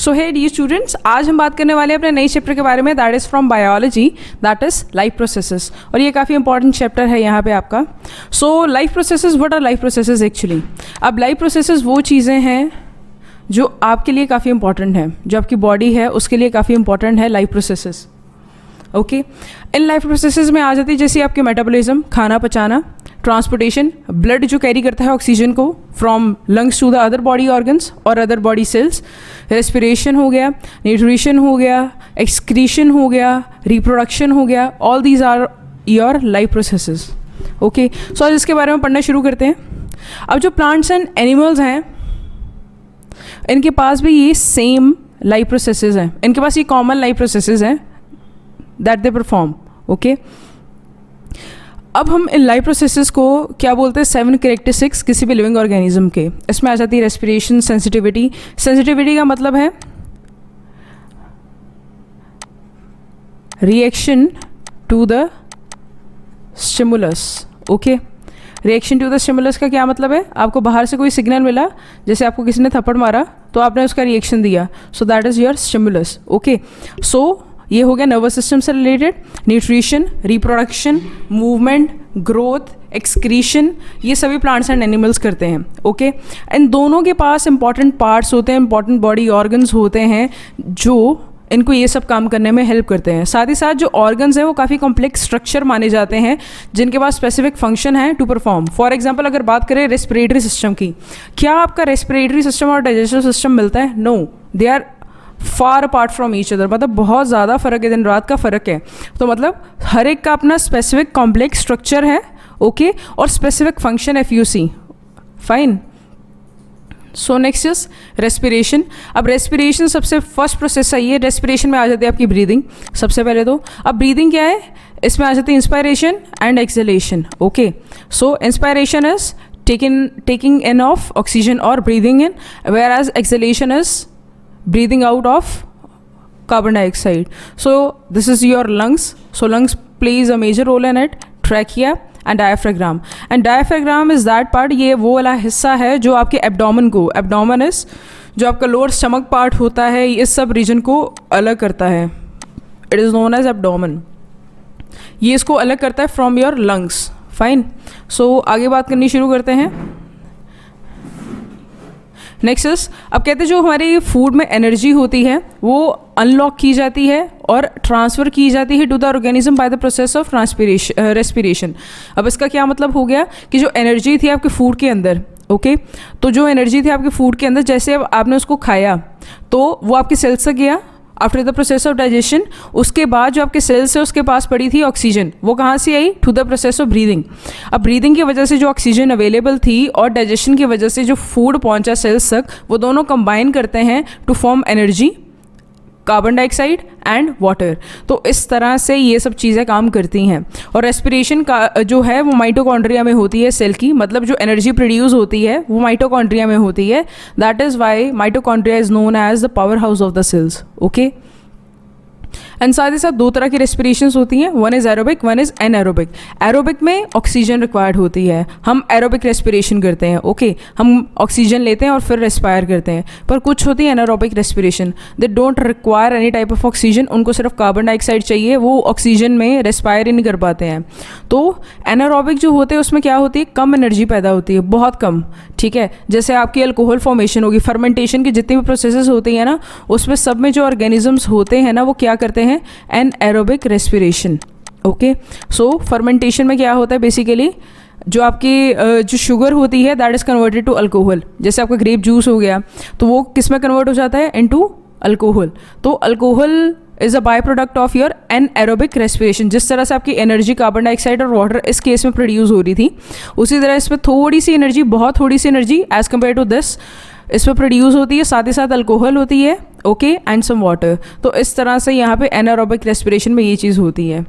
सो हे dear students, आज हम बात करने वाले हैं अपने नए चैप्टर के बारे में, that is from biology, that is life processes. और ये काफ़ी इंपॉर्टेंट चैप्टर है यहाँ पे आपका। So life processes, what our life processes actually? अब लाइफ प्रोसेसेस वो चीज़ें हैं जो आपके लिए काफ़ी इंपॉर्टेंट है, जो आपकी बॉडी है उसके लिए काफ़ी इंपॉर्टेंट है लाइफ प्रोसेसेस। ओके, इन लाइफ प्रोसेसेस में आ जाती है जैसे आपके मेटाबॉलिज्म, खाना पचाना, ट्रांसपोर्टेशन, ब्लड जो कैरी करता है ऑक्सीजन को from lungs to the other body organs और अदर बॉडी सेल्स, रेस्पिरेशन हो गया, न्यूट्रिशन हो गया, एक्सक्रीशन हो गया, रिप्रोडक्शन हो गया, all these are your life processes. Okay, so आज इसके बारे में पढ़ना शुरू करते हैं। अब जो प्लांट्स एंड एनिमल्स हैं इनके पास भी ये सेम लाइफ प्रोसेसेस हैं, इनके पास ये कॉमन लाइफ प्रोसेसेस हैं दैट दे परफॉर्म। ओके, अब हम इन लाइफ प्रोसेसेस को क्या बोलते हैं, 7 कैरेक्टरिस्टिक्स किसी भी लिविंग ऑर्गेनिज्म के। इसमें आ जाती है रेस्पिरेशन, सेंसिटिविटी। सेंसिटिविटी का मतलब है reaction to the stimulus. Okay, reaction to the stimulus का क्या मतलब है? आपको बाहर से कोई सिग्नल मिला, जैसे आपको किसी ने थप्पड़ मारा तो आपने उसका रिएक्शन दिया, so that is your stimulus. Okay, so ये हो गया नर्वस सिस्टम से related. Nutrition, reproduction, movement, growth, excretion, ये सभी प्लांट्स एंड एनिमल्स करते हैं। ओके, इन दोनों के पास इंपॉर्टेंट पार्ट्स होते हैं, इंपॉर्टेंट बॉडी ऑर्गन्स होते हैं जो इनको ये सब काम करने में हेल्प करते हैं। साथ ही साथ जो ऑर्गन्स हैं वो काफ़ी कॉम्प्लेक्स स्ट्रक्चर माने जाते हैं जिनके पास स्पेसिफिक फंक्शन है टू परफॉर्म। फॉर एग्जांपल अगर बात करें रेस्पिरेटरी सिस्टम की, क्या आपका रेस्पिरेटरी सिस्टम और डाइजेस्टिव सिस्टम मिलता है? No, they are far apart from each other, मतलब बहुत ज़्यादा फ़र्क है, दिन रात का फ़र्क है। तो मतलब हर एक का अपना स्पेसिफिक कॉम्प्लेक्स स्ट्रक्चर है। ओके, और specific function F U C, fine. So next is respiration. अब रेस्पिरेशन सबसे फर्स्ट प्रोसेस आई है, रेस्पिरेशन में आ जाती है आपकी ब्रीदिंग सबसे पहले तो। अब ब्रीदिंग क्या है? इसमें आ जाती है inspiration and exhalation. Okay, so inspiration is taking in of oxygen or breathing in, whereas exhalation is breathing out of carbon dioxide. So this is your lungs. So lungs plays a major role in it. Trachea and diaphragm. And diaphragm is that part, ये वो वाला हिस्सा है जो आपके abdomen को, abdomen is जो आपका लोअर स्टमक पार्ट होता है, इस सब रीजन को अलग करता है। It is known as abdomen. ये इसको अलग करता है from your lungs. Fine, so आगे बात करनी शुरू करते हैं। नेक्स्ट इज, अब कहते हैं जो हमारी फूड में एनर्जी होती है वो अनलॉक की जाती है और ट्रांसफ़र की जाती है to the organism by the process of respiration. अब इसका क्या मतलब हो गया कि जो एनर्जी थी आपके फूड के अंदर, ओके, तो जो एनर्जी थी आपके फूड के अंदर, जैसे अब आपने उसको खाया तो वो आपके सेल्स तक गया after the process of digestion. उसके बाद जो आपके सेल्स है उसके पास पड़ी थी ऑक्सीजन, वो कहाँ से आई? To the process of breathing. अब ब्रीदिंग की वजह से जो ऑक्सीजन अवेलेबल थी और डाइजेशन की वजह से जो फूड पहुँचा सेल्स तक, वो दोनों कंबाइन करते हैं to form energy, carbon dioxide and water. तो इस तरह से ये सब चीज़ें काम करती हैं। और रेस्पिरेशन का जो है वो माइटोकॉन्ड्रिया में होती है सेल की, मतलब जो एनर्जी प्रोड्यूस होती है वो माइटोकॉन्ड्रिया में होती है। That is why mitochondria is known as the powerhouse of the cells. Okay, and साथ ही साथ 2 तरह की रेस्पिरेशंस होती हैं, one is aerobic, one is anaerobic. Aerobic में ऑक्सीजन रिक्वायर्ड होती है, हम एरोबिक रेस्पिरेशन करते हैं। ओके, हम ऑक्सीजन लेते हैं और फिर रेस्पायर करते हैं। पर कुछ होती है anaerobic respiration, they don't require any type of oxygen, उनको सिर्फ कार्बन डाइऑक्साइड चाहिए, वो ऑक्सीजन में रेस्पायर ही नहीं कर पाते हैं। तो एनारोबिक जो होते हैं उसमें क्या होती है, कम एनर्जी पैदा होती है, बहुत कम। ठीक है, जैसे आपकी अल्कोहल फॉर्मेशन होगी, फर्मेंटेशन की जितनी भी प्रोसेसेस होती हैं ना, उसमें सब में जो ऑर्गेनिजम्स होते हैं ना वो क्या करते हैं, एन एरोबिक रेस्पिरेशन। ओके, सो फर्मेंटेशन में क्या होता है, बेसिकली जो आपकी जो शुगर होती है that is converted to alcohol. जैसे आपका ग्रेप जूस हो गया तो वो किस में कन्वर्ट हो जाता है, इनटू अल्कोहल। तो alcohol is a byproduct of your anaerobic respiration. जिस तरह से आपकी एनर्जी कार्बन डाइऑक्साइड और वाटर इस केस में प्रोड्यूस हो रही थी, उसी तरह इसमें थोड़ी सी एनर्जी, बहुत थोड़ी सी energy as compare to this इसमें प्रोड्यूस होती है, साथ ही साथ अल्कोहल होती है। Okay, and some water. तो इस तरह से यहाँ पे एनारोबिक रेस्पिरेशन में ये चीज़ होती है।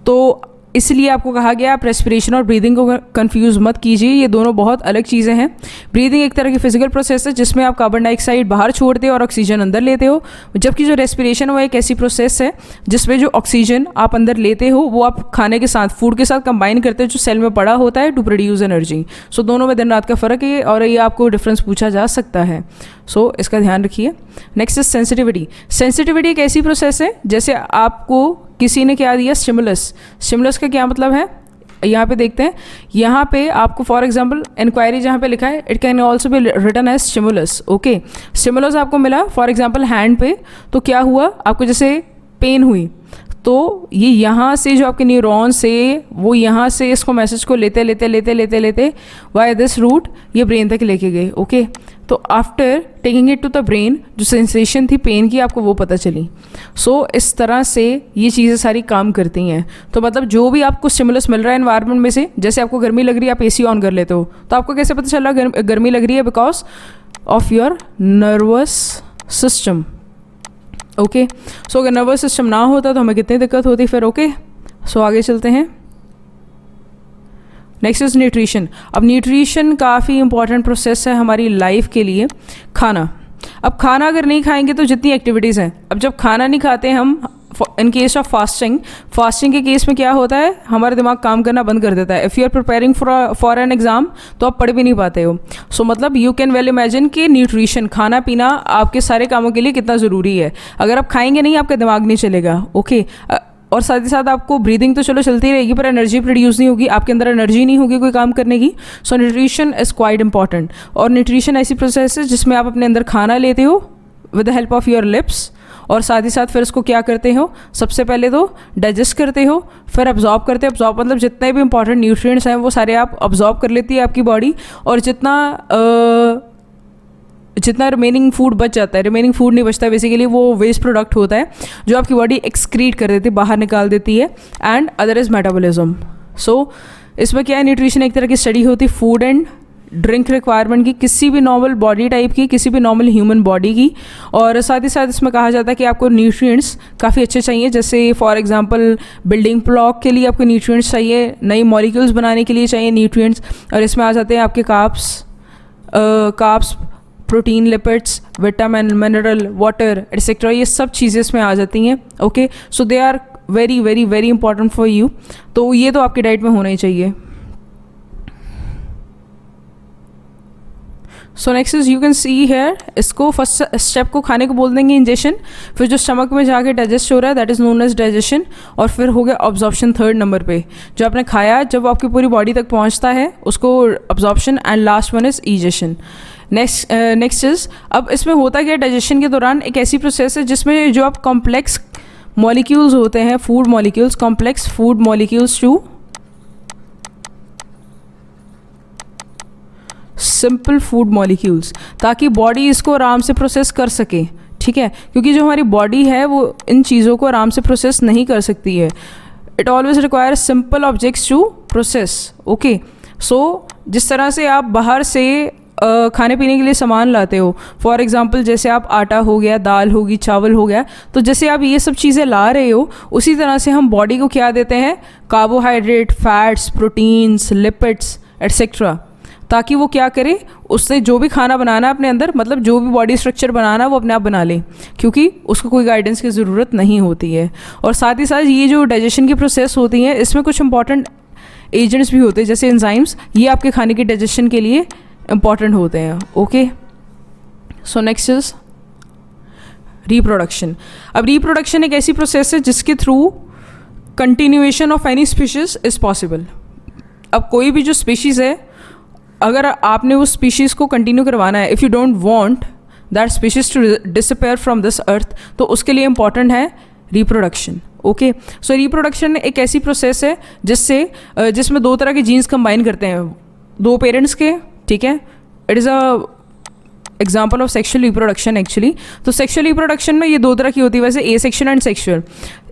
तो इसलिए आपको कहा गया आप रेस्पिरेशन और ब्रीदिंग को कंफ्यूज मत कीजिए, ये दोनों बहुत अलग चीज़ें हैं। ब्रीदिंग एक तरह की फिजिकल प्रोसेस है जिसमें आप कार्बन डाइऑक्साइड बाहर छोड़ते हो और ऑक्सीजन अंदर लेते हो, जबकि जो रेस्पिरेशन है वो एक ऐसी प्रोसेस है जिसमें जो ऑक्सीजन आप अंदर लेते हो वो आप खाने के साथ, फूड के साथ कंबाइन करते हो जो सेल में पड़ा होता है टू प्रोड्यूस एनर्जी। सो दोनों में दिन रात का फ़र्क है और ये आपको डिफरेंस पूछा जा सकता है। सो इसका ध्यान रखिए। Next is sensitivity. सेंसिटिविटी एक ऐसी प्रोसेस है जैसे आपको किसी ने क्या दिया, स्टिमुलस। स्टिमुलस का क्या मतलब है, यहाँ पे देखते हैं। यहाँ पे आपको फॉर एग्जांपल इंक्वायरी जहाँ पे लिखा है, it can also be written as stimulus. Okay, stimulus आपको मिला फॉर एग्जांपल हैंड पे, तो क्या हुआ आपको, जैसे पेन हुई तो ये यहाँ से जो आपके न्यूरॉन्स है वो यहाँ से इसको मैसेज को लेते लेते लेते लेते लेते वाई दिस रूट ये ब्रेन तक लेके गए। ओके, तो after taking it to the brain जो सेंसेशन थी पेन की आपको वो पता चली। सो इस तरह से ये चीज़ें सारी काम करती हैं। तो मतलब जो भी आपको स्टिमुलस मिल रहा है एनवायरनमेंट में से, जैसे आपको गर्मी लग रही है आप एसी ऑन कर लेते हो, तो आपको कैसे पता चल रहा है गर्मी लग रही है, because of your nervous system. Okay, so अगर नर्वस सिस्टम ना होता तो हमें कितनी दिक्कत होती फिर। ओके, सो आगे चलते हैं। Next is nutrition. अब न्यूट्रिशन काफ़ी इंपॉर्टेंट प्रोसेस है हमारी लाइफ के लिए। खाना, अब खाना अगर नहीं खाएंगे तो जितनी एक्टिविटीज़ हैं, अब जब खाना नहीं खाते हम, इन केस ऑफ फास्टिंग के केस में क्या होता है, हमारा दिमाग काम करना बंद कर देता है। If you are preparing for an exam तो आप पढ़ भी नहीं पाते हो। सो मतलब यू कैन वेल इमेजिन कि न्यूट्रिशन, खाना पीना आपके सारे कामों के लिए कितना ज़रूरी है। अगर आप खाएंगे नहीं आपका दिमाग नहीं चलेगा। ओके, और साथ ही साथ आपको ब्रीदिंग तो चलो चलती रहेगी पर एनर्जी प्रोड्यूस नहीं होगी, आपके अंदर एनर्जी नहीं होगी कोई काम करने की। सो न्यूट्रिशन इज़ क्वाइट इंपॉर्टेंट। और न्यूट्रिशन ऐसी प्रोसेस है जिसमें आप अपने अंदर खाना लेते हो with the help of your lips, और साथ ही साथ फिर उसको क्या करते हो, सबसे पहले तो डाइजेस्ट करते हो, फिर अब्जॉर्ब करते हो। अब्जॉर्ब मतलब जितने भी इंपॉर्टेंट न्यूट्रिएंट्स हैं वो सारे आप अब्जॉर्ब कर लेती है आपकी बॉडी, और जितना रिमेनिंग फूड बच जाता है, रिमेनिंग फूड नहीं बचता बेसिकली, वो वेस्ट प्रोडक्ट होता है जो आपकी बॉडी एक्सक्रीट कर देती है, बाहर निकाल देती है। And other is metabolism. So इसमें क्या है, न्यूट्रिशन एक तरह की स्टडी होती है फूड एंड ड्रिंक रिक्वायरमेंट की, किसी भी नॉर्मल बॉडी टाइप की, किसी भी नॉर्मल ह्यूमन बॉडी की। और साथ ही साथ इसमें कहा जाता है कि आपको न्यूट्रिएंट्स काफ़ी अच्छे चाहिए, जैसे फॉर एग्जांपल बिल्डिंग ब्लॉक के लिए आपको न्यूट्रिएंट्स चाहिए, नई मॉलिक्यूल्स बनाने के लिए चाहिए न्यूट्रिएंट्स। और इसमें आ जाते हैं आपके carbs, protein, lipids, vitamin, mineral, water etcetera, ये सब चीज़ें इसमें आ जाती हैं। Okay, so they are very very very important for you. तो ये तो आपकी डाइट में होना ही चाहिए। So next is you can see here, इसको फर्स्ट स्टेप को खाने को बोल देंगे इंजेक्शन, फिर जो स्टमक में जाके डाइजेस्ट हो रहा है that is known as digestion, और फिर हो गया ऑब्जॉर्प्शन थर्ड नंबर पे, जो आपने खाया जब आपकी पूरी बॉडी तक पहुंचता है उसको absorption, and last one is ईजेशन। Next is, अब इसमें होता क्या, डाइजेशन के दौरान एक ऐसी प्रोसेस है जिसमें जो आप कॉम्प्लेक्स मॉलिक्यूल्स होते हैं, food molecules, complex food molecules to simple food molecules, ताकि बॉडी इसको आराम से प्रोसेस कर सके। ठीक है, क्योंकि जो हमारी बॉडी है वो इन चीज़ों को आराम से प्रोसेस नहीं कर सकती है। It always require simple objects to process. Okay, so जिस तरह से आप बाहर से खाने पीने के लिए सामान लाते हो, फॉर एग्जांपल जैसे आप आटा हो गया, दाल होगी, चावल हो गया, तो जैसे आप ये सब चीज़ें ला रहे हो उसी तरह से हम बॉडी को क्या देते हैं, carbohydrate, fats, proteins, lipids etcetera, ताकि वो क्या करे, उससे जो भी खाना बनाना अपने अंदर, मतलब जो भी बॉडी स्ट्रक्चर बनाना वो अपने आप बना ले, क्योंकि उसको कोई गाइडेंस की ज़रूरत नहीं होती है। और साथ ही साथ ये जो डाइजेशन की प्रोसेस होती है इसमें कुछ इंपॉर्टेंट एजेंट्स भी होते हैं जैसे एंजाइम्स, ये आपके खाने के डाइजेशन के लिए इंपॉर्टेंट होते हैं। Okay, so next is reproduction. अब रिप्रोडक्शन एक ऐसी प्रोसेस है जिसके through continuation of any species is possible. अब कोई भी जो स्पीशीज़ है, अगर आपने उस स्पीशीज़ को कंटिन्यू करवाना है, if you don't want that species to disappear from this earth, तो उसके लिए इंपॉर्टेंट है रिप्रोडक्शन। ओके, सो रिप्रोडक्शन एक ऐसी प्रोसेस है जिसमें दो तरह के जीन्स कंबाइन करते हैं, दो पेरेंट्स के। ठीक है, it is a example of sexual reproduction actually. तो सेक्शुअल रिप्रोडक्शन में ये दो तरह की होती है वैसे, A section and sexual.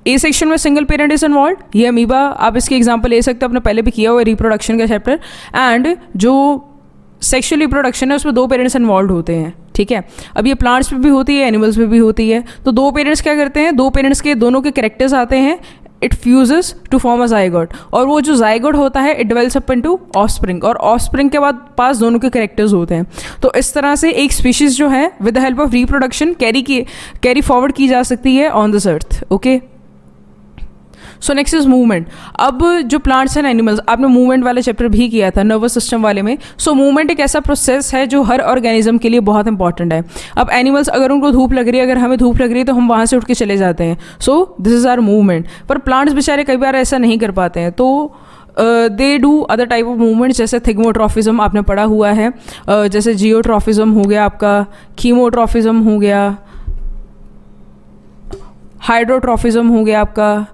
A section में सिंगल पेरेंट इज इन्वॉल्व, ये अमीबा, आप इसके एग्जांपल ले सकते हो, आपने पहले भी किया हुआ है रिप्रोडक्शन का चैप्टर। एंड जो सेक्शुअल रिप्रोडक्शन है उसमें दो पेरेंट्स इन्वॉल्व होते हैं। ठीक है, अब ये प्लांट्स पे भी होती है, एनिमल्स पे भी होती है। तो दो पेरेंट्स क्या करते हैं, दो पेरेंट्स के दोनों के कैरेक्टर्स आते हैं it fuses to form a zygote, और वो जो जाइगोट होता है it develops up into offspring, और ऑफस्प्रिंग के बाद पास दोनों के कैरेक्टर्स होते हैं। तो इस तरह से एक स्पीशीज़ जो है with the help of reproduction carry forward की जा सकती है on this earth. Okay, so next is movement. अब जो प्लांट्स एंड एनिमल्स, आपने मूवमेंट वाले चैप्टर भी किया था नर्वस सिस्टम वाले में। सो मूवमेंट एक ऐसा प्रोसेस है जो हर ऑर्गेनिज्म के लिए बहुत इंपॉर्टेंट है। अब एनिमल्स, अगर उनको धूप लग रही है, अगर हमें धूप लग रही है तो हम वहाँ से उठ के चले जाते हैं, so this is our movement. पर प्लांट्स बेचारे कई बार ऐसा नहीं कर पाते हैं, तो they do other type of movements, जैसे थिग्मोट्रॉफिज्म आपने पढ़ा हुआ है, जैसे जियोट्रॉफिज्म हो गया आपका, कीमोट्रॉफिज्म हो गया, हाइड्रोट्रॉफिज्म हो गया आपका,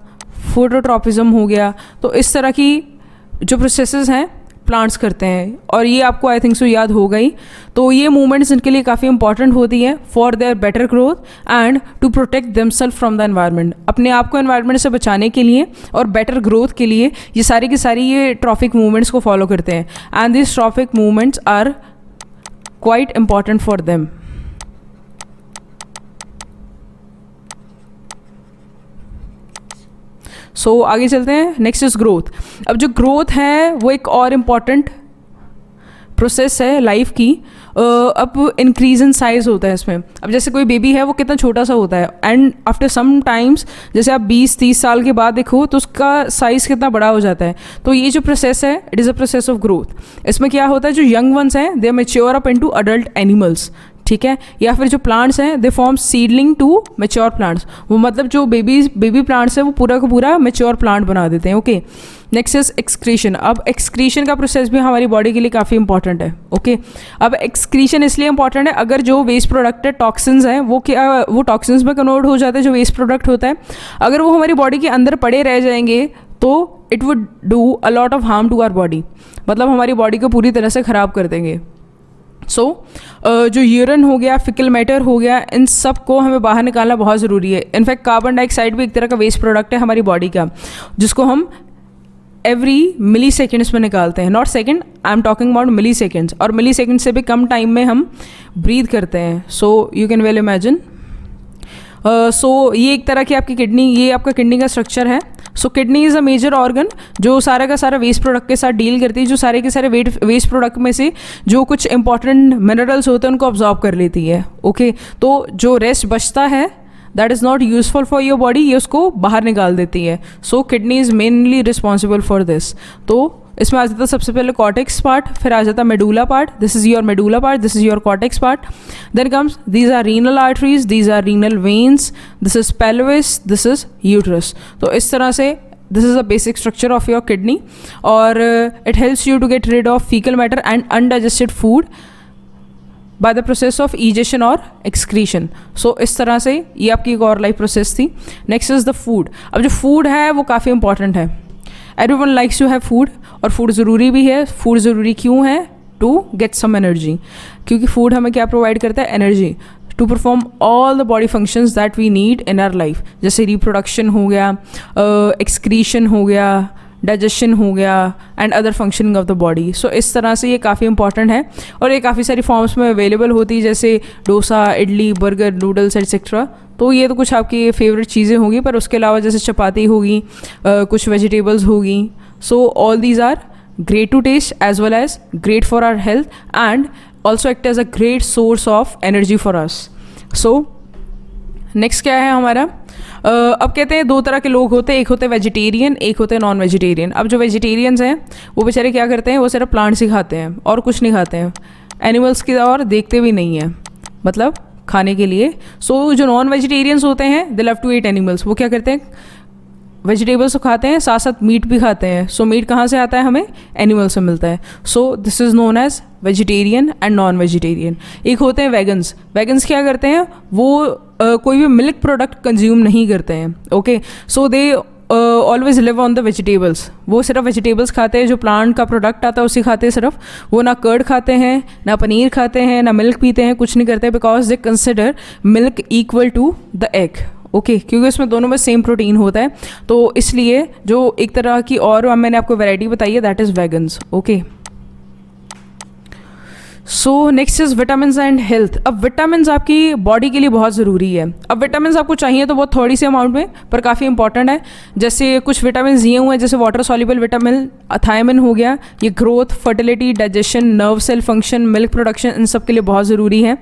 फोटोट्रॉपिज्म हो गया। तो इस तरह की जो प्रोसेसेस हैं प्लांट्स करते हैं, और ये आपको आई थिंक सो याद हो गई। तो ये मूवमेंट्स इनके लिए काफ़ी इंपॉर्टेंट होती हैं for their better growth and to protect themselves from the environment, अपने आप को एनवायरनमेंट से बचाने के लिए और बेटर ग्रोथ के लिए ये सारी की सारी ये ट्रॉफिक मूवमेंट्स को फॉलो करते हैं, and this traffic movements are quite important for them. So आगे चलते हैं, नेक्स्ट इज ग्रोथ। अब जो ग्रोथ है वो एक और इम्पॉर्टेंट प्रोसेस है लाइफ की। अब इंक्रीज इन साइज़ होता है इसमें। अब जैसे कोई बेबी है वो कितना छोटा सा होता है, एंड आफ्टर सम टाइम्स, जैसे आप 20-30 साल के बाद देखो तो उसका साइज़ कितना बड़ा हो जाता है। तो ये जो प्रोसेस है it is a process of growth. इसमें क्या होता है, जो यंग वंस हैं they mature up into adult animals, ठीक है, या फिर जो प्लांट्स हैं they form seedling to mature plants, वो मतलब जो बेबी प्लांट्स है वो पूरा का पूरा मेच्योर प्लांट बना देते हैं। Okay, next is excretion. अब एक्सक्रीशन का प्रोसेस भी हमारी बॉडी के लिए काफ़ी इंपॉर्टेंट है। ओके, अब एक्सक्रीशन इसलिए इंपॉर्टेंट है, अगर जो वेस्ट प्रोडक्ट है टॉक्सिन्स हैं वो टॉक्सिन्स में कन्वर्ट हो जाते हैं, जो वेस्ट प्रोडक्ट होता है, अगर वो हमारी बॉडी के अंदर पड़े रह जाएंगे तो it would do a lot of harm to our body, मतलब हमारी बॉडी को पूरी तरह से ख़राब कर देंगे। सो जो यूरिन हो गया, फिकल मैटर हो गया, इन सब को हमें बाहर निकालना बहुत ज़रूरी है। इनफैक्ट कार्बन डाइऑक्साइड भी एक तरह का वेस्ट प्रोडक्ट है हमारी बॉडी का, जिसको हम एवरी मिली सेकेंड्स में निकालते हैं, not second, I am talking about milliseconds, और मिली सेकेंड से भी कम टाइम में हम ब्रीथ करते हैं। So you can well imagine. So ये एक तरह की आपकी किडनी, ये आपका किडनी का स्ट्रक्चर है। So kidney is a major organ जो सारा का सारा वेस्ट प्रोडक्ट के साथ डील करती है, जो सारे के सारे वेस्ट प्रोडक्ट में से जो कुछ इंपॉर्टेंट मिनरल्स होते हैं उनको ऑब्जॉर्व कर लेती है। ओके, तो जो रेस्ट बचता है that is not useful for your body, ये उसको बाहर निकाल देती है। So kidney is mainly responsible for this. तो इसमें आ जाता है सबसे पहले कॉर्टेक्स पार्ट, फिर आ जाता है medulla part, this is your medulla part, this is your cortex part, then comes these are renal arteries, these are renal veins, this is pelvis, this is uterus. तो इस तरह से this is a basic structure of your kidney, और it helps you to get rid of fecal matter and undigested food by the process of egestion और excretion. सो इस तरह से ये आपकी एक और लाइफ प्रोसेस थी। Next is the food. अब जो फूड है वो काफ़ी इंपॉर्टेंट है। Everyone likes to have food, और फूड ज़रूरी भी है। फूड ज़रूरी क्यों है? टू गेट सम एनर्जी, क्योंकि फूड हमें क्या प्रोवाइड करता है? Energy to perform all the body functions that we need in our life, जैसे रिप्रोडक्शन हो गया, एक्सक्रीशन हो गया, डाइजेशन हो गया, and other functioning of the body. So इस तरह से ये काफ़ी इंपॉर्टेंट है, और ये काफ़ी सारी फॉर्म्स में अवेलेबल होती है, जैसे dosa, idli, burger, noodles etcetera. तो ये तो कुछ आपकी फेवरेट चीज़ें होंगी, पर उसके अलावा जैसे चपाती होगी, कुछ वेजिटेबल्स होगी। So all these are great to taste as well as great for our health and also act as a great source of energy for us. So next क्या है हमारा? अब कहते हैं दो तरह के लोग होते हैं, एक होते हैं वेजिटेरियन, एक होते हैं नॉन वेजिटेरियन। अब जो वेजिटेरियंस हैं वो बेचारे क्या करते हैं, वो सिर्फ प्लांट्स ही खाते हैं और कुछ नहीं खाते हैं, एनिमल्स की और देखते भी नहीं हैं, मतलब खाने के लिए। सो जो नॉन वेजिटेरियंस होते हैं they love to eat animals, वो क्या करते हैं, वेजिटेबल्स तो खाते हैं, साथ साथ मीट भी खाते हैं। सो मीट कहाँ से आता है? हमें एनिमल से मिलता है। So this is known as vegetarian and non vegetarian. एक होते हैं वेगन्स। वेगन्स क्या करते हैं, वो कोई भी मिल्क प्रोडक्ट कंज्यूम नहीं करते हैं। Okay, so they always live on the vegetables, वो सिर्फ वेजिटेबल्स खाते हैं, जो प्लांट का प्रोडक्ट आता है उसी खाते हैं सिर्फ। वो ना कर्ड खाते हैं, ना पनीर खाते हैं, ना मिल्क पीते हैं, कुछ नहीं करते, because they consider milk equal to the egg. Okay, क्योंकि उसमें दोनों में सेम प्रोटीन होता है, तो इसलिए जो एक तरह की और मैंने आपको वैरायटी बताई है that is vegans. Okay, so next is vitamin and health. अब विटामिन आपकी बॉडी के लिए बहुत ज़रूरी है। अब विटामिन आपको चाहिए तो बहुत थोड़ी सी अमाउंट में, पर काफ़ी इंपॉर्टेंट है। जैसे कुछ विटामिन दिए हुए हैं, जैसे वाटर सॉल्युबल विटामिन, थायमिन हो गया, ये growth, fertility, digestion, nerve cell function, milk production, इन सब के लिए बहुत ज़रूरी है।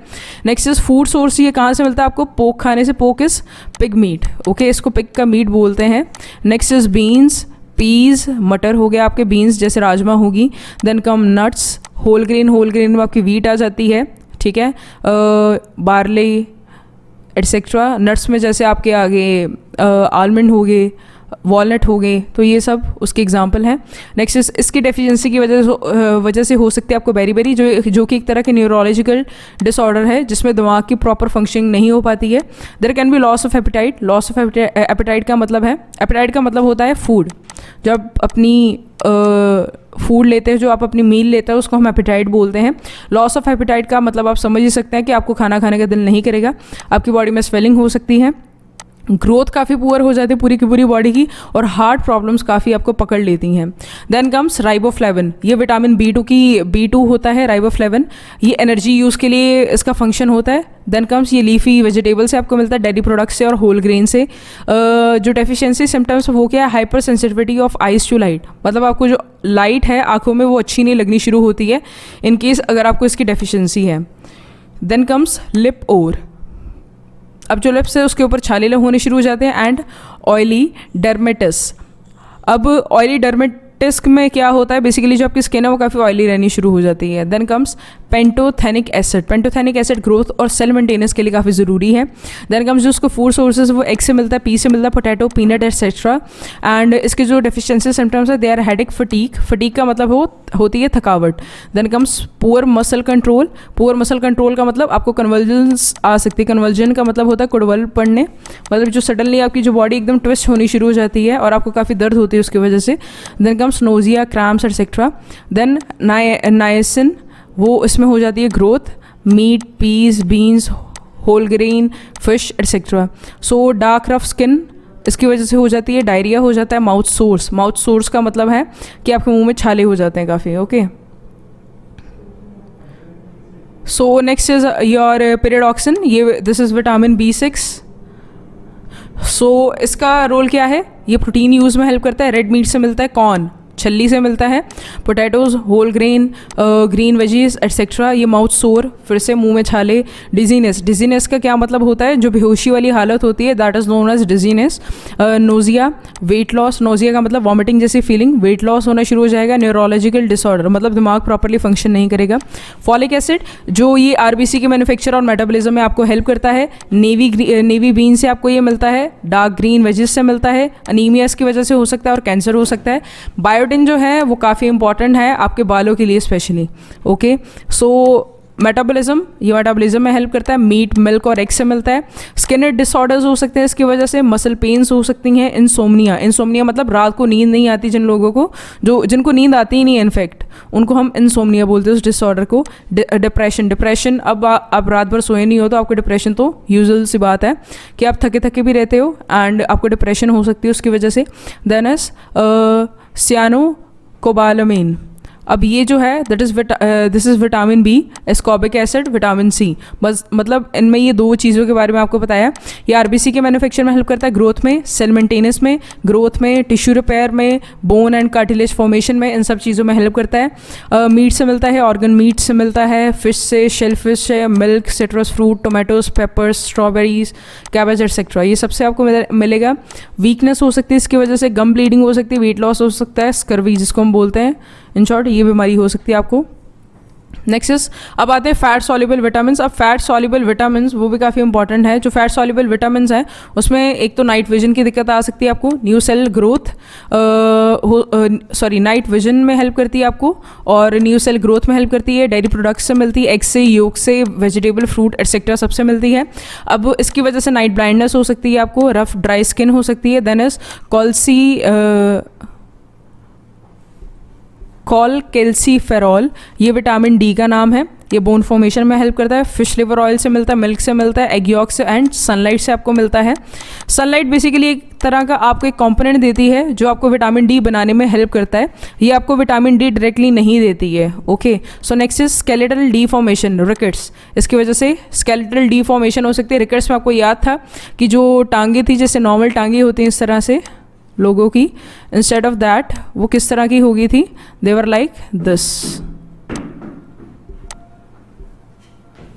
Next is food source. ये कहाँ से मिलता है आपको? पोक खाने से। पोक इज पिग मीट, ओके, इसको पिग का मीट बोलते हैं। नेक्स्ट इज बीन्स, पीज, मटर हो गया आपके, बीन्स जैसे राजमा होगी। Then come nuts, whole grain में आपकी वीट आ जाती है, ठीक है, बार्ले एटसेट्रा। नट्स में जैसे आपके आगे आलमंड हो गए, वॉलनट हो गए, तो ये सब उसके एग्जांपल हैं। नेक्स्ट इसकी डेफिशिएंसी की वजह से हो सकती है आपको बेरी जो कि एक तरह के न्यूरोलॉजिकल डिसऑर्डर है, जिसमें दिमाग की प्रॉपर फंक्शनिंग नहीं हो पाती है। There can be loss of appetite. Loss of appetite का मतलब है, एपेटाइट का मतलब होता है फूड। जब अपनी फूड लेते हैं, जो आप अपनी मील लेते हैं, उसको हम एपेटाइट बोलते हैं। लॉस ऑफ एपेटाइट का मतलब आप समझ ही सकते हैं कि आपको खाना खाने का दिल नहीं करेगा, आपकी बॉडी में स्वेलिंग हो सकती है, ग्रोथ काफ़ी पुअर हो जाती है पूरी की पूरी बॉडी की, और हार्ट प्रॉब्लम्स काफ़ी आपको पकड़ लेती हैं। Then comes riboflavin. ये विटामिन B2 होता है राइबोफ्लेविन, ये एनर्जी यूज़ के लिए इसका फंक्शन होता है। देन कम्स ये लीफी वेजिटेबल से आपको मिलता है, डेयरी प्रोडक्ट्स से और होल ग्रेन से। जो डेफिशिएंसी सिम्टम्स वो क्या है? Hyper sensitivity of eyes to light, मतलब आपको जो लाइट है आँखों में वो अच्छी नहीं लगनी शुरू होती है इन केस अगर आपको इसकी डेफिशिएंसी है। देन कम्स लिप ओर। अब जो लिप्स है उसके ऊपर छाले होने शुरू हो जाते हैं। And oily dermatitis. अब ऑयली डर्मेटिस में क्या होता है? बेसिकली जो आपकी स्किन है वो काफ़ी ऑयली रहनी शुरू हो जाती है। Then comes pantothenic acid. Pantothenic acid growth और सेल मेंटेनेंस के लिए काफ़ी ज़रूरी है। देन कम्स जो उसको फूड सोर्सेज वो एग से मिलता है, पी से मिलता है, पोटैटो, पीनट एटसेट्रा। एंड इसके जो डेफिशिएंसी सिम्टम्स है, they are headache, fatigue. Fatigue का मतलब होती है थकावट। Then comes poor muscle control. Poor muscle control का मतलब आपको कन्वर्जेंस आ सकती है। कन्वर्जन का मतलब होता है कुड़वल पड़ने, मतलब जो सडनली आपकी जो बॉडी एकदम ट्विस्ट होनी शुरू हो जाती है और आपको काफ़ी दर्द होती है उसकी वजह से। Then comes nausea, cramps etcetera. Then niacin, वो इसमें हो जाती है growth. Meat, peas, beans, whole grain, fish etcetera. So dark rough skin, इसकी वजह से हो जाती है डायरिया, हो जाता है माउथ सोर्स। माउथ सोर्स का मतलब है कि आपके मुंह में छाले हो जाते हैं काफ़ी, okay. So next is your pyridoxine. ये दिस इज विटामिन B6। सो इसका रोल क्या है? ये प्रोटीन यूज़ में हेल्प करता है। रेड मीट से मिलता है, कॉर्न छल्ली से मिलता है, potatoes, whole grain, green veggies etcetera. ये माउथ सोर, फिर से मुंह में छाले। डिजीनेस। डिजीनेस का क्या मतलब होता है? जो बेहोशी वाली हालत होती है, that is known as dizziness. Nausea, weight loss. Nausea का मतलब वॉमिटिंग जैसी फीलिंग, वेट लॉस होना शुरू हो जाएगा। न्यूरोलॉजिकल डिसऑर्डर, मतलब दिमाग प्रॉपरली फंक्शन नहीं करेगा। फॉलिक एसिड, जो ये RBC के मैन्युफैक्चर और मेटाबॉलिज्म में आपको हेल्प करता है। नेवी बीन से आपको ये मिलता है, डार्क ग्रीन वेजिस से मिलता है। अनीमिया की वजह से हो सकता है और कैंसर हो सकता है। बायोटिन जो है वो काफ़ी इंपॉर्टेंट है आपके बालों के लिए स्पेशली, ओके। सो मेटाबॉलिज्म, ये मेटाबॉलिज्म में हेल्प करता है। मीट, मिल्क और एग से मिलता है। स्किन डिसऑर्डर्स हो सकते हैं इसकी वजह से। मसल पेन्स हो सकती हैं। इंसोम्निया मतलब रात को नींद नहीं आती जिन लोगों को, जिनको नींद आती ही नहीं है इनफैक्ट, उनको हम इंसोम्निया बोलते हैं उस डिसऑर्डर को। डिप्रेशन, अब आप रात भर सोए नहीं हो तो आपको डिप्रेशन तो यूजुअल सी बात है कि आप थके थके भी रहते हो एंड आपको डिप्रेशन हो सकती है उसकी वजह से। Then is cyanocobalamin. अब ये जो है this is vitamin B, ascorbic acid, vitamin C। बस मतलब इनमें ये दो चीज़ों के बारे में आपको बताया। ये RBC के मैन्युफैक्चर में हेल्प करता है, ग्रोथ में, सेल मेंटेनेंस में, ग्रोथ में, टिश्यू रिपेयर में, बोन एंड कार्टिलेज फॉर्मेशन में, इन सब चीज़ों में हेल्प करता है। मीट से मिलता है, ऑर्गन मीट से मिलता है, फिश से, शेल फिश से, milk, citrus fruit, tomatoes, papers, strawberries, cabbage etcetera, ये सबसे आपको मिलेगा। वीकनेस हो सकती है इसकी वजह से, गम ब्लीडिंग हो सकती है, वेट लॉस हो सकता है, स्कर्वी जिसको हम बोलते हैं, इन शॉर्ट ये बीमारी हो सकती है आपको। नेक्स्ट इज, अब आते हैं फैट सॉल्युबल विटामिन। अब फैट सॉल्युबल विटामिन वो भी काफ़ी इंपॉर्टेंट है। जो फैट सॉल्युबल विटामिन है उसमें एक तो नाइट विजन की दिक्कत आ सकती है आपको, new cell growth, night vision में हेल्प करती है आपको और न्यू सेल ग्रोथ में हेल्प करती है। डेयरी प्रोडक्ट्स से मिलती है, एग से, योग से, वेजिटेबल, फ्रूट एटसेट्रा सबसे मिलती है। अब इसकी वजह से नाइट ब्लाइंडनेस हो सकती है आपको, रफ ड्राई स्किन हो सकती है। देन इज कॉलकेल्सीफेरॉल, ये विटामिन D का नाम है। ये बोन फॉर्मेशन में हेल्प करता है। फिश लिवर ऑयल से मिलता है, मिल्क से मिलता है, एग यॉक से एंड सनलाइट से आपको मिलता है। सनलाइट बेसिकली एक तरह का आपको एक कंपोनेंट देती है जो आपको विटामिन डी बनाने में हेल्प करता है। ये आपको विटामिन डी डायरेक्टली नहीं देती है। Okay, so next is skeletal D formation, rickets. इसकी वजह से स्केलेटल डी फॉर्मेशन हो सकती है। रिकेट्स में आपको याद था कि जो टांगे थी, जैसे नॉर्मल टांगे होती हैं इस तरह से लोगों की, इंस्टेड ऑफ दैट वो किस तरह की हो गई थी, देवर लाइक दिस।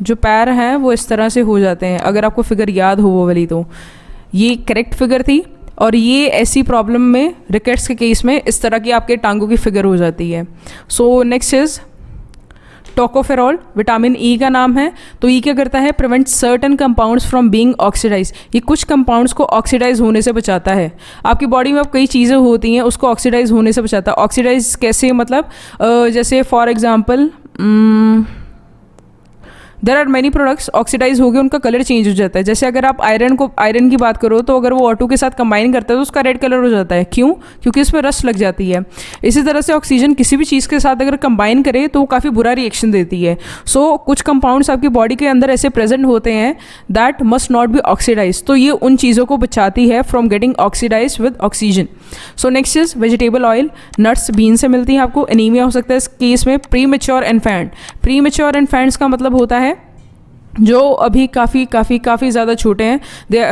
जो पैर हैं वो इस तरह से हो जाते हैं, अगर आपको फिगर याद हो वो वाली, तो ये करेक्ट फिगर थी। और ये ऐसी प्रॉब्लम में, रिकेट्स के केस में, इस तरह की आपके टांगों की फिगर हो जाती है। So next is tocopherol, vitamin E का नाम है। तो ई क्या करता है, prevent certain compounds from being oxidise. ये कुछ कंपाउंड्स को ऑक्सीडाइज होने से बचाता है। आपकी बॉडी में अब कई चीज़ें होती हैं, उसको ऑक्सीडाइज होने से बचाता है। ऑक्सीडाइज कैसे, मतलब जैसे for example there are many products oxidise हो गए, उनका कलर चेंज हो जाता है। जैसे अगर आप आयरन की बात करो तो अगर वो O2 के साथ कंबाइन करता है तो उसका रेड कलर हो जाता है। क्यों? क्योंकि इसमें रस्ट लग जाती है। इसी तरह से ऑक्सीजन किसी भी चीज़ के साथ अगर कंबाइन करे तो वो काफ़ी बुरा रिएक्शन देती है। सो कुछ कंपाउंड्स आपकी बॉडी के अंदर ऐसे प्रेजेंट होते हैं that must not be oxidise, तो ये उन चीज़ों को बचाती है from getting oxidise with oxygen. So next is vegetable oil, nuts bean से मिलती हैं आपको। एनीमिया हो सकता है इस केस में। Pre mature infant, pre mature infants का मतलब होता है जो अभी काफ़ी ज़्यादा छोटे हैं, they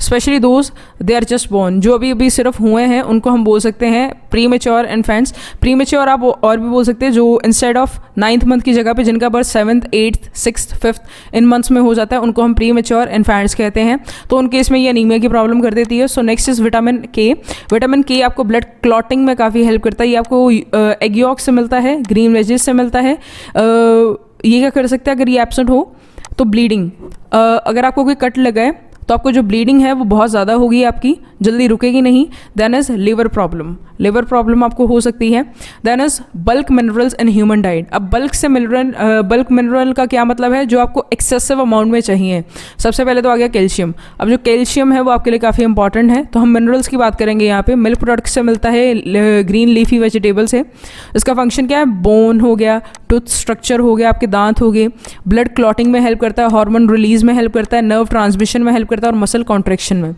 especially those they are just born, जो अभी सिर्फ हुए हैं, उनको हम बोल सकते हैं pre mature infants. Pre mature आप और भी बोल सकते हैं, जो इंस्टेड ऑफ 9th मंथ की जगह पे जिनका birth 7th, 8th, 6th, 5th in months में हो जाता है, उनको हम प्री मेच्योर इन्फेंट्स कहते हैं। तो उन केस में ये अनीमिया की प्रॉब्लम कर देती है। सो नेक्स्ट इज विटामिन के। विटामिन के आपको ब्लड क्लॉटिंग में काफ़ी हेल्प करता है। ये आपको एग यॉक से मिलता है, ग्रीन वेजेस से मिलता है। ये क्या कर सकता है अगर ये एब्सेंट हो तो ब्लीडिंग, अगर आपको कोई कट लगा है तो आपको जो ब्लीडिंग है वो बहुत ज़्यादा होगी, आपकी जल्दी रुकेगी नहीं। Then is liver problem, liver problem आपको हो सकती है। Then is bulk minerals in human diet. अब बल्क मिनरल का क्या मतलब है, जो आपको एक्सेसिव अमाउंट में चाहिए। सबसे पहले तो आ गया कैल्शियम। अब जो कैल्शियम है वो आपके लिए काफ़ी इंपॉर्टेंट है, तो हम मिनरल्स की बात करेंगे यहाँ पे। मिल्क प्रोडक्ट से मिलता है, ग्रीन लीफी वेजिटेबल से। इसका फंक्शन क्या है, बोन हो गया, टूथ स्ट्रक्चर हो गया, आपके दांत हो गए, ब्लड क्लॉटिंग में हेल्प करता है, हार्मोन रिलीज में हेल्प करता है, नर्व ट्रांसमिशन में हेल्प करता है और मसल कॉन्ट्रैक्शन में।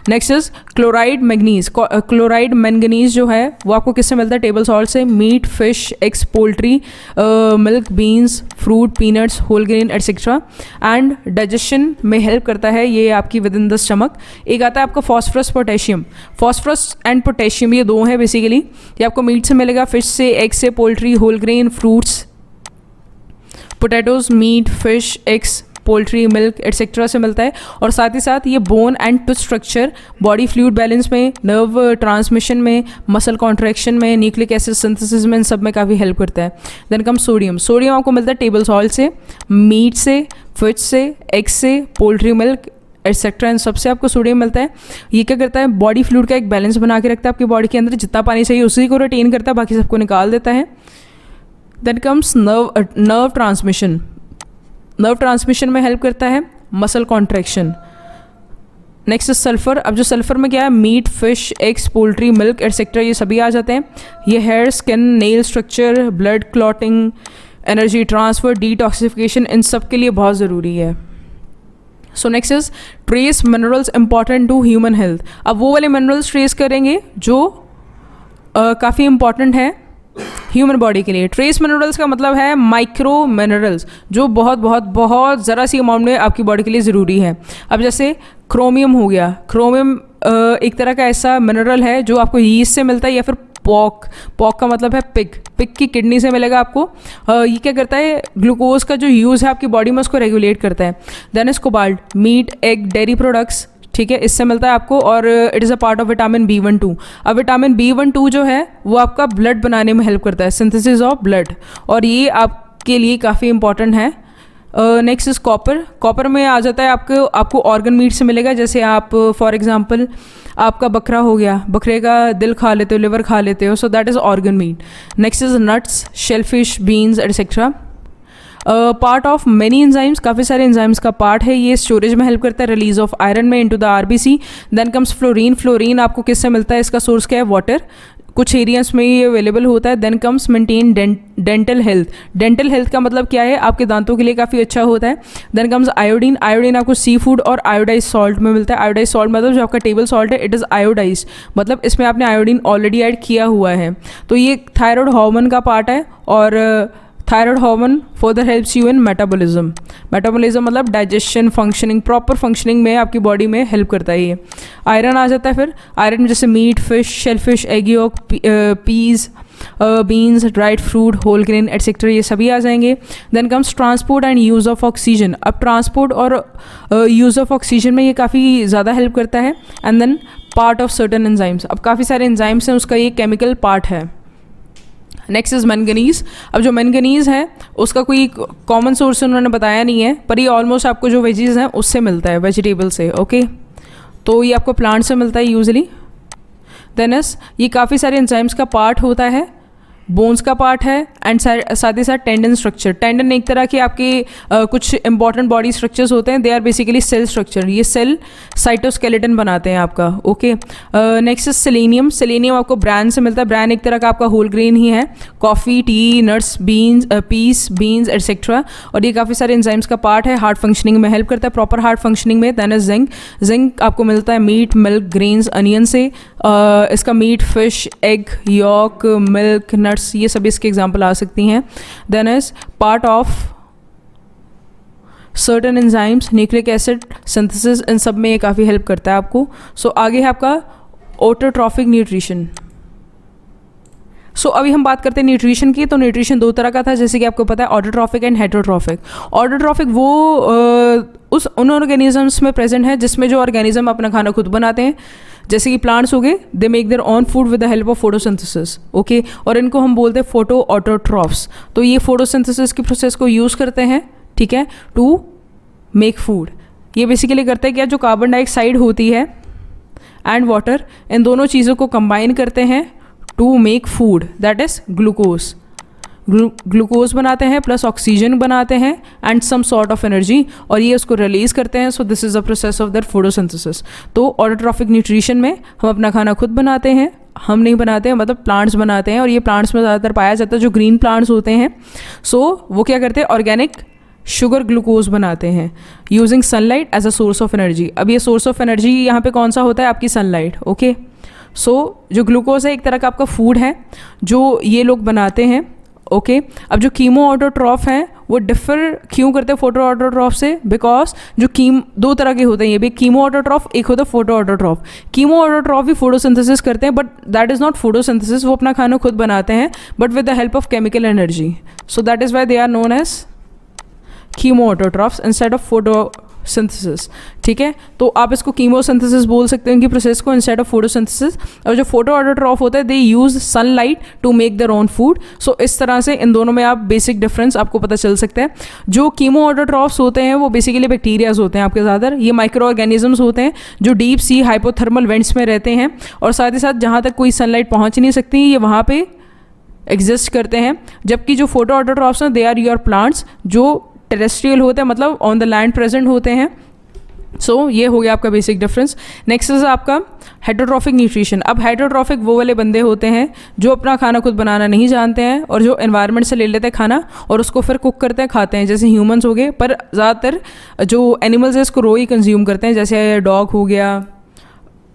Next is chloride manganese. Chloride manganese जो है वो आपको किससे मिलता है, टेबल सॉल्ट से। Meat, fish, eggs, poultry, milk, beans, fruit, peanuts, whole grain etcetera. And digestion में हेल्प करता है ये आपकी विद इन द स्टमक। एक आता है आपका phosphorus, potassium. Phosphorus and potassium ये दो हैं बेसिकली। ये आपको मीट से मिलेगा, फिश से, एग से, poultry, whole grain, fruits, potatoes, meat, fish, eggs, poultry, milk etcetera से मिलता है। और साथ ही साथ ये bone and tooth structure, body fluid balance में, नर्व ट्रांसमिशन में, मसल कॉन्ट्रैक्शन में, न्यूक्लिक एसिड सिंथेसिस में, इन सब में काफ़ी हेल्प करता है। Then come sodium. सोडियम आपको मिलता है टेबल सॉल्ट से, मीट से, फिश से, एग से, पोल्ट्री, मिल्क एटसेट्रा, इन सबसे आपको सोडियम मिलता है। ये क्या करता है, बॉडी फ्लूइड का एक बैलेंस बना के रखता है आपकी बॉडी के अंदर। जितना पानी चाहिए उसी को रिटेन करता है, बाकी सबको निकाल देता है। Then comes nerve transmission. Nerve transmission में हेल्प करता है, मसल कॉन्ट्रैक्शन। Next sulphur. अब जो सल्फर में क्या है, meat, fish, eggs, poultry, milk etcetera ये सभी आ जाते हैं। ये hair, skin, nail structure, blood clotting, energy transfer, detoxification, इन सब के लिए बहुत ज़रूरी है। So next is trace minerals important to human health. अब वो वाले मिनरल्स ट्रेस करेंगे जो काफ़ी इंपॉर्टेंट है ह्यूमन बॉडी के लिए। ट्रेस मिनरल्स का मतलब है माइक्रो मिनरल्स, जो बहुत बहुत बहुत ज़रा सी अमाउंट में आपकी बॉडी के लिए ज़रूरी है। अब जैसे क्रोमियम हो गया। क्रोमियम एक तरह का ऐसा मिनरल है जो आपको यीस्ट से मिलता है, या फिर पॉक का मतलब है पिग की किडनी से मिलेगा आपको। ये क्या करता है, ग्लूकोज का जो यूज़ है आपकी बॉडी में उसको रेगुलेट करता है। Then is cobalt, meat, egg, dairy products, ठीक है, इससे मिलता है आपको। और it is a part of vitamin B12। अब विटामिन B12 जो है वो आपका ब्लड बनाने में हेल्प करता है, सिंथेसिस ऑफ ब्लड, और ये आपके लिए काफ़ी इंपॉर्टेंट है। Next is copper. कॉपर में आ जाता है आपको ऑर्गन मीट से मिलेगा। जैसे आप फॉर एग्जांपल आपका बकरा हो गया, बकरे का दिल खा लेते हो, लिवर खा लेते हो, सो that is organ meet. Next is nuts, shellfish, beans etcetera. Part of many enzymes, काफ़ी सारे एंजाइम्स का पार्ट है ये। स्टोरेज में हेल्प करता है, रिलीज ऑफ आयरन में into the RBC। Then comes fluorine. Fluorine आपको किससे मिलता है, इसका सोर्स क्या है, वाटर। कुछ एरियाज में ये अवेलेबल होता है। Then comes maintain dental health. Dental health का मतलब क्या है, आपके दांतों के लिए काफ़ी अच्छा होता है। Then comes iodine. आयोडीन आपको सी फूड और आयोडाइज सॉल्ट में मिलता है। आयोडाइज सॉल्ट मतलब जो आपका टेबल सॉल्ट है, इट इज़ आयोडाइज, मतलब इसमें आपने आयोडीन ऑलरेडी ऐड किया हुआ है। तो ये थायराइड हार्मोन का पार्ट है, और thyroid hormone further helps you in metabolism. Metabolism मतलब डाइजेशन, फंक्शनिंग, प्रॉपर फंक्शनिंग में आपकी बॉडी में हेल्प करता है ये। आयरन आ जाता है फिर। आयरन में जैसे meat, fish, shellfish, egg yolk, peas, beans, dried fruit, whole grain etcetera, ये सभी आ जाएंगे। Then comes transport and use of oxygen. अब ट्रांसपोर्ट और यूज़ ऑफ ऑक्सीजन में ये काफ़ी ज़्यादा हेल्प करता है। And then part of certain enzymes. अब काफ़ी सारे एंजाइम्स हैं, उसका ये केमिकल पार्ट है। Next is manganese. अब जो मैंगनीज है उसका कोई कॉमन सोर्स उन्होंने बताया नहीं है, पर ये ऑलमोस्ट आपको जो वेजीज हैं उससे मिलता है, वेजिटेबल से। ओके, तो ये आपको प्लांट से मिलता है यूजली। देन ये काफ़ी सारे एंजाइम्स का पार्ट होता है, बोन्स का पार्ट है, एंड साथ ही साथ टेंडन स्ट्रक्चर। टेंडन एक तरह के आपके कुछ इंपॉर्टेंट बॉडी स्ट्रक्चर्स होते हैं, they are basically cell structure. ये सेल साइटोस्केलेटन बनाते हैं आपका। Okay, next is selenium. Selenium आपको ब्रैन से मिलता है। ब्रैन एक तरह का आपका होल ग्रेन ही है, coffee, tea, nuts, beans, peas, beans etcetera, और ये काफ़ी सारे एंजाइम्स का पार्ट है, हार्ट फंक्शनिंग में हेल्प करता है, प्रॉपर हार्ट फंक्शनिंग में। Then is zinc. जिंक आपको मिलता है मीट, मिल्क, ग्रेन्स, अनियन से। इसका meat, fish, egg yolk, milk, nuts, ये सभी इसके एग्जाम्पल आ सकती हैं। Then is part of certain enzymes, nucleic acid synthesis, इन सब में ये काफ़ी हेल्प करता है आपको। सो आगे है आपका ऑटोट्रॉफिक न्यूट्रिशन। सो अभी हम बात करते हैं न्यूट्रिशन की। तो न्यूट्रिशन दो तरह का था, जैसे कि आपको पता है, ऑटोट्रॉफिक एंड हेटरोट्रॉफिक। ऑटोट्रॉफिक वो उन ऑर्गेनिजम्स में प्रेजेंट है जिसमें जो ऑर्गेनिज्म अपना खाना खुद बनाते हैं, जैसे कि प्लांट्स हो गए, they make their on food with the help of photosynthesis. Okay, और इनको हम बोलते हैं फोटो ऑटोट्रॉफ्स। तो ये फोटोसिंथेसिस की प्रोसेस को यूज़ करते हैं, ठीक है, टू मेक फूड। ये बेसिकली करते हैं क्या, जो कार्बन डाइऑक्साइड होती है एंड वाटर, इन दोनों चीज़ों को कंबाइन करते हैं to make food, that is glucose. Glucose बनाते हैं प्लस ऑक्सीजन बनाते हैं and some sort of energy, और ये उसको रिलीज करते हैं। So this is the process of that photosynthesis. तो ऑटोट्रॉफिक न्यूट्रिशन में हम अपना खाना खुद बनाते हैं, हम नहीं बनाते हैं, मतलब प्लांट्स बनाते हैं, और ये प्लांट्स में ज़्यादातर पाया जाता है जो ग्रीन प्लांट्स होते हैं। सो वो क्या करते हैं, ऑर्गेनिक शुगर ग्लूकोज बनाते हैं using sunlight as a source of energy. अब ये सोर्स ऑफ एनर्जी यहाँ पे कौन सा होता है, आपकी सनलाइट। ओके, सो जो ग्लूकोज है एक तरह का आपका फूड है जो ये लोग बनाते हैं। ओके, अब जो कीमो ऑटोट्रॉफ हैं वो डिफर क्यों करते हैं फोटो ऑटोट्रॉफ से, बिकॉज जो दो तरह के होते हैं, ये भी कीमो ऑटोट्रॉफ, एक होता है फोटो ऑटोट्रॉफ। कीमो ऑटोट्रॉफ भी फोटोसिंथेसिस करते हैं, but that is not photosynthesis, वो अपना खाना खुद बनाते हैं but with the help of chemical energy. So that is why they are known as chemo autotrophs instead of photosynthesis. ठीक है, तो आप इसको कीमोसिंथेसिस बोल सकते हैं इनकी प्रोसेस को इंस्टेड ऑफ फोटोसिंथेसिस। और जो फोटो ऑटोट्रॉफ होता है, they use sunlight to make their own food. So इस तरह से इन दोनों में आप बेसिक डिफरेंस आपको पता चल सकता है। जो कीमो ऑटोट्रॉफ्स होते हैं वो बेसिकली बैक्टीरियाज होते हैं आपके ज़्यादातर। ये माइक्रो ऑर्गेनिजम्स होते हैं जो डीप सी हाइपोथर्मल वेंट्स में रहते हैं, और साथ ही साथ जहाँ तक कोई सनलाइट पहुँच नहीं सकती, ये वहाँ पे एग्जिस्ट करते हैं। जबकि जो फोटो ऑटोट्रॉफ्स हैं, दे आर योर प्लांट्स, जो टेरेस्ट्रियल होते हैं, मतलब ऑन द लैंड प्रेजेंट होते हैं। सो ये हो गया आपका बेसिक डिफरेंस। नेक्स्ट इज आपका हेटरोट्रॉफिक न्यूट्रिशन। अब हेटरोट्रॉफिक वो वाले बंदे होते हैं जो अपना खाना खुद बनाना नहीं जानते हैं और जो एनवायरनमेंट से ले लेते हैं खाना और उसको फिर कुक करते हैं, खाते हैं, जैसे ह्यूमंस हो गए। पर ज़्यादातर जो एनिमल्स है इसको रो ही कंज्यूम करते हैं, जैसे डॉग हो गया,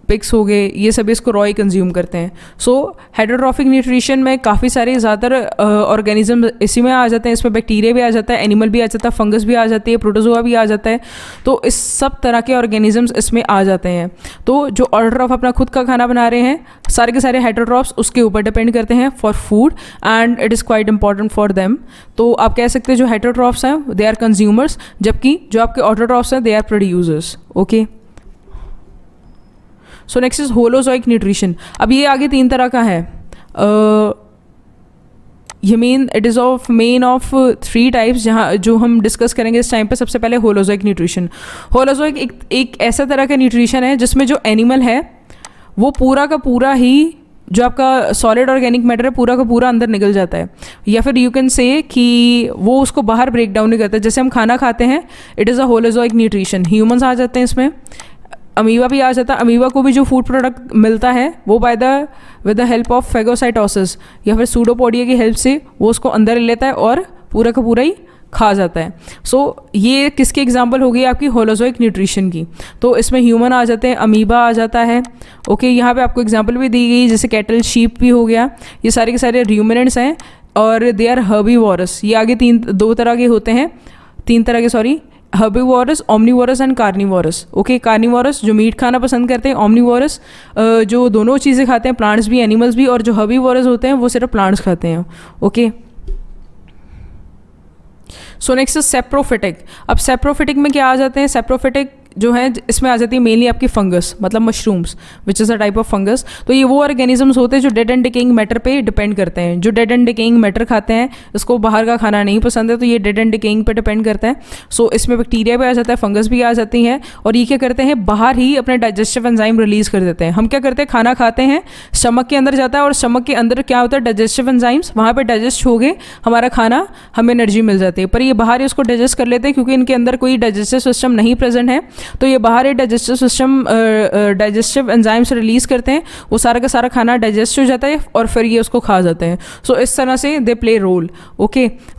पिग्स हो गए, ये सभी इसको रॉ ही कंज्यूम करते हैं। सो हेटरोट्रॉफिक न्यूट्रिशन में काफ़ी सारे ज़्यादातर ऑर्गेनिज्म इसी में आ जाते हैं। इसमें बैक्टीरिया भी आ जाता है, एनिमल भी आ जाता है, फंगस भी आ जाती है, प्रोटोजोआ भी आ जाता है। तो इस सब तरह के ऑर्गेनिजम्स इसमें आ जाते हैं। तो जो ऑटोट्रॉफ अपना खुद का खाना बना रहे हैं, सारे के सारे हेटरोट्रॉफ्स उसके ऊपर डिपेंड करते हैं for food, and it is quite important for them. तो आप कह सकते हैं जो हेटरोट्रॉफ्स हैं दे आर कंज्यूमर्स, जबकि जो आपके ऑटोट्रॉफ्स हैं they are producers. Okay, so next is holozoic nutrition. अब ये आगे तीन तरह का है। ये it is of main of 3 types जहाँ जो हम डिस्कस करेंगे इस टाइम पे। सबसे पहले होलोजोइक न्यूट्रिशन। होलोजोइक एक ऐसा तरह का न्यूट्रिशन है जिसमें जो एनिमल है वो पूरा का पूरा ही जो आपका सॉलिड ऑर्गेनिक मैटर है पूरा का पूरा अंदर निकल जाता है, या फिर यू कैन से कि वो उसको बाहर ब्रेक डाउन नहीं करता। जैसे हम खाना खाते हैं, it is a holozoic nutrition. Humans आ जाते हैं इसमें, अमीबा भी आ जाता है। अमीबा को भी जो फूड प्रोडक्ट मिलता है वो with the help of phagocytosis या फिर सूडोपोडिया की हेल्प से वो उसको अंदर ले लेता है और पूरा का पूरा ही खा जाता है। ये किसकी एग्जांपल हो गई आपकी होलोजोइक न्यूट्रिशन की। तो इसमें ह्यूमन आ जाते हैं, अमीबा आ जाता है। यहाँ पे आपको एग्जांपल भी दी गई, जैसे कैटल, शीप भी हो गया। ये सारे के सारे र्यूमिनेंट्स हैं और दे आर हर्बीवोरस। ये आगे दो तरह के होते हैं, तीन तरह के, sorry, herbivorous, omnivorous and carnivorous. Carnivorous जो मीट खाना पसंद करते हैं, ओमनीवोरस जो दोनों चीज़ें खाते हैं, प्लांट्स भी एनिमल्स भी, और जो हर्बीवोरस होते हैं वो सिर्फ प्लांट्स खाते हैं। So next saprophytic. अब सेप्रोफिटिक में क्या आ जाते हैं? सेप्रोफिटिक जो है इसमें आ जाती है मेनली आपकी फंगस, मतलब mushrooms, which is a type of fungus. तो ये वो ऑर्गेनिजम्स होते हैं जो डेड एंड डिकेइंग मैटर पे डिपेंड करते हैं। जो डेड एंड डिकेइंग मैटर खाते हैं, इसको बाहर का खाना नहीं पसंद है, तो ये डेड एंड डिकेइंग पे डिपेंड करता है। इसमें बैक्टीरिया भी आ जाता है, फंगस भी आ जाती हैं, और ये क्या करते हैं, बाहर ही अपने डाइजेस्टिव एंजाइम रिलीज कर देते हैं। हम क्या करते हैं, खाना खाते हैं, स्टमक के अंदर जाता है, और स्टमक के अंदर क्या होता है, डाइजेस्टिव एंजाइम्स, वहाँ पर डाइजेस्ट हो गए हमारा खाना, हमें एनर्जी मिल जाती है। पर ये बाहर ही उसको डाइजेस्ट कर लेते हैं, क्योंकि इनके अंदर कोई डाइजेस्टिव सिस्टम नहीं प्रेजेंट है। तो ये बाहर digestive system digestive enzymes release करते हैं, वो सारा का सारा खाना डाइजेस्ट हो जाता है, और फिर ये उसको खा जाते हैं। इस तरह से दे प्ले रोल।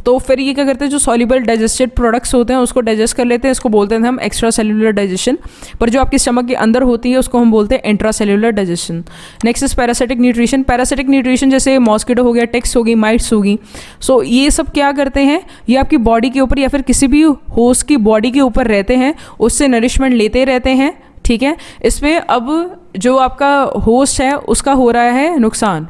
तो फिर ये क्या करते हैं, जो सॉल्युबल डाइजेस्टेड प्रोडक्ट्स होते हैं उसको डाइजेस्ट कर लेते हैं। इसको बोलते हैं हम एक्स्ट्रा सेल्युलर डाइजेशन। पर जो आपके स्टमक के अंदर होती है उसको हम बोलते हैं intra cellular digestion. Next is parasitic nutrition. Parasitic nutrition जैसे मॉस्किटो हो गया, टिक्स होगी, माइट्स होगी। ये सब क्या करते हैं, ये आपकी बॉडी के ऊपर या फिर किसी भी होस्ट की बॉडी के ऊपर रहते हैं, उससे नरिशमेंट लेते रहते हैं। ठीक है, इसमें अब जो आपका होस्ट है उसका हो रहा है नुकसान।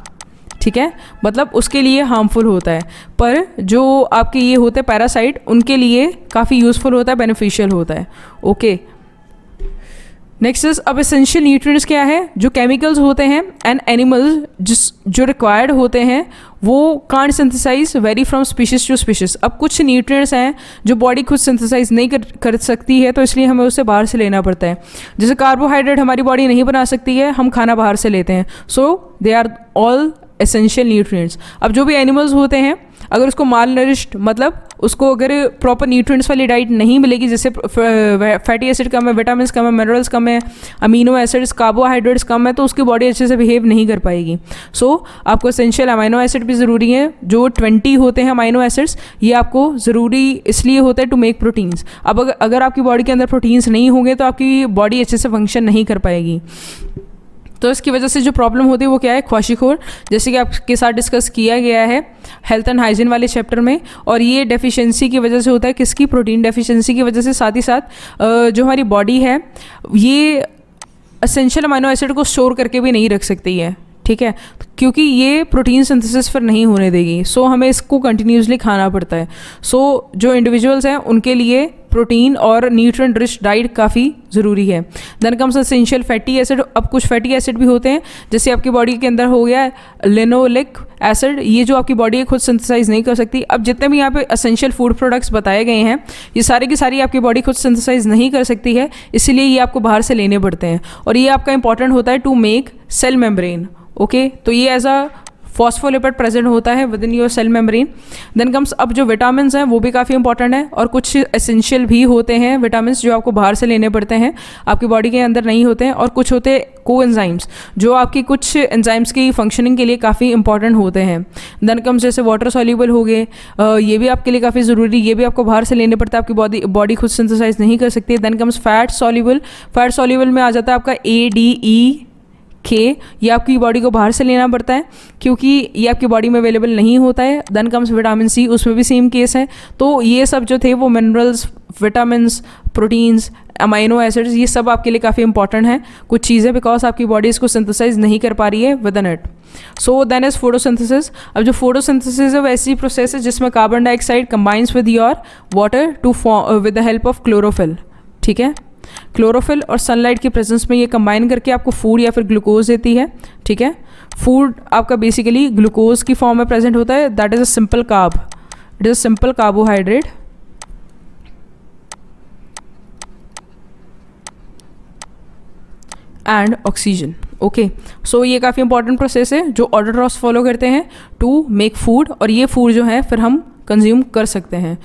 ठीक है, मतलब उसके लिए हार्मफुल होता है, पर जो आपके ये होते हैं पैरासाइट, उनके लिए काफ़ी यूज़फुल होता है, बेनिफिशियल होता है। नेक्स्ट इज अब एसेंशियल न्यूट्रिएंट्स क्या है, जो केमिकल्स होते हैं एंड एनिमल्स जो रिक्वायर्ड होते हैं वो can't synthesise, vary from species to species. अब कुछ न्यूट्रिएंट्स हैं जो बॉडी खुद सिंथेसाइज नहीं कर सकती है, तो इसलिए हमें उससे बाहर से लेना पड़ता है। जैसे कार्बोहाइड्रेट हमारी बॉडी नहीं बना सकती है, हम खाना बाहर से लेते हैं। They are all essential nutrients. अब जो भी एनिमल्स होते हैं, अगर उसको माल नरिश्ड, मतलब उसको अगर प्रॉपर न्यूट्रिएंट्स वाली डाइट नहीं मिलेगी, जैसे फैटी एसिड कम है, विटामिन कम है, मिनरल्स कम है, अमीनो एसिड्स, कार्बोहाइड्रेट्स कम है, तो उसकी बॉडी अच्छे से बिहेव नहीं कर पाएगी। आपको एसेंशियल अमाइनो एसिड भी ज़रूरी है, जो 20 होते हैं अमाइनो एसिड्स। ये आपको ज़रूरी इसलिए होता है टू मेक प्रोटीन्स। अब अगर आपकी बॉडी के अंदर प्रोटीन्स नहीं होंगे तो आपकी बॉडी अच्छे से फंक्शन नहीं कर पाएगी। तो इसकी वजह से जो प्रॉब्लम होती है वो क्या है, ख्वाशिखोर, जैसे कि आपके साथ डिस्कस किया गया है हेल्थ एंड हाइजीन वाले चैप्टर में। और ये डेफिशिएंसी की वजह से होता है, किसकी, प्रोटीन डेफिशिएंसी की वजह से। साथ ही साथ जो हमारी बॉडी है ये एसेंशियल अमाइनो एसिड को स्टोर करके भी नहीं रख सकती है। ठीक है, क्योंकि ये प्रोटीन सिंथेसिस फिर नहीं होने देगी। हमें इसको कंटिन्यूसली खाना पड़ता है। जो इंडिविजुअल्स हैं उनके लिए प्रोटीन और न्यूट्रिएंट रिच डाइट काफ़ी ज़रूरी है। Then comes essential fatty acid. अब कुछ फैटी एसिड भी होते हैं, जैसे आपकी बॉडी के अंदर हो गया लिनोलिक एसिड, ये जो आपकी बॉडी खुद सिंथेसाइज नहीं कर सकती। अब जितने भी यहाँ पे एसेंशियल फूड प्रोडक्ट्स बताए गए हैं, ये सारी की सारी आपकी बॉडी खुद सिंथेसाइज नहीं कर सकती है, इसीलिए ये आपको बाहर से लेने पड़ते हैं। और ये आपका इंपॉर्टेंट होता है टू मेक सेल मेम्ब्रेन। तो ये एज अ फॉस्फोलिपिड प्रेजेंट होता है within your cell membrane. Then comes अब जो विटामिन हैं वो भी काफ़ी इंपॉर्टेंट है, और कुछ एसेंशियल भी होते हैं विटामिन जो आपको बाहर से लेने पड़ते हैं, आपकी बॉडी के अंदर नहीं होते हैं। और कुछ होते हैं को एंजाइम्स, जो आपकी कुछ एंजाइम्स की फंक्शनिंग के लिए काफ़ी इंपॉर्टेंट होते हैं। देन कम्स जैसे वाटर सॉल्यूबल हो गए, ये भी आपके लिए काफ़ी ज़रूरी, ये भी आपको बाहर से लेने पड़ता है, आपकी बॉडी खुद सिंथेसाइज नहीं कर सकती। Then comes fat soluble. Fat soluble में आ जाता है आपका ADEK, ये आपकी बॉडी को बाहर से लेना पड़ता है क्योंकि ये आपकी बॉडी में अवेलेबल नहीं होता है। देन कम्स विटामिन C, उसमें भी सेम केस है। तो ये सब जो थे वो minerals, vitamins, proteins, amino acids, ये सब आपके लिए काफ़ी इंपॉर्टेंट है कुछ चीज़ें, बिकॉज आपकी बॉडी इसको सिंथेसाइज नहीं कर पा रही है within it. Then is photosynthesis. अब जो फोटोसिंथेसिस है वो ऐसी प्रोसेस है जिसमें carbon dioxide combines with your water to with the help of chlorophyll. ठीक है, क्लोरोफिल और सनलाइट की प्रेजेंस में ये कंबाइन करके आपको फूड या फिर ग्लूकोज देती है। ठीक है, फूड आपका बेसिकली ग्लूकोज की फॉर्म में प्रेजेंट होता है, that is a simple carb, it is a simple carbohydrate and oxygen. ये काफ़ी इंपॉर्टेंट प्रोसेस है जो ऑटोट्रॉफ्स फॉलो करते हैं टू मेक फूड, और ये फूड जो है फिर हम कंज्यूम कर सकते हैं।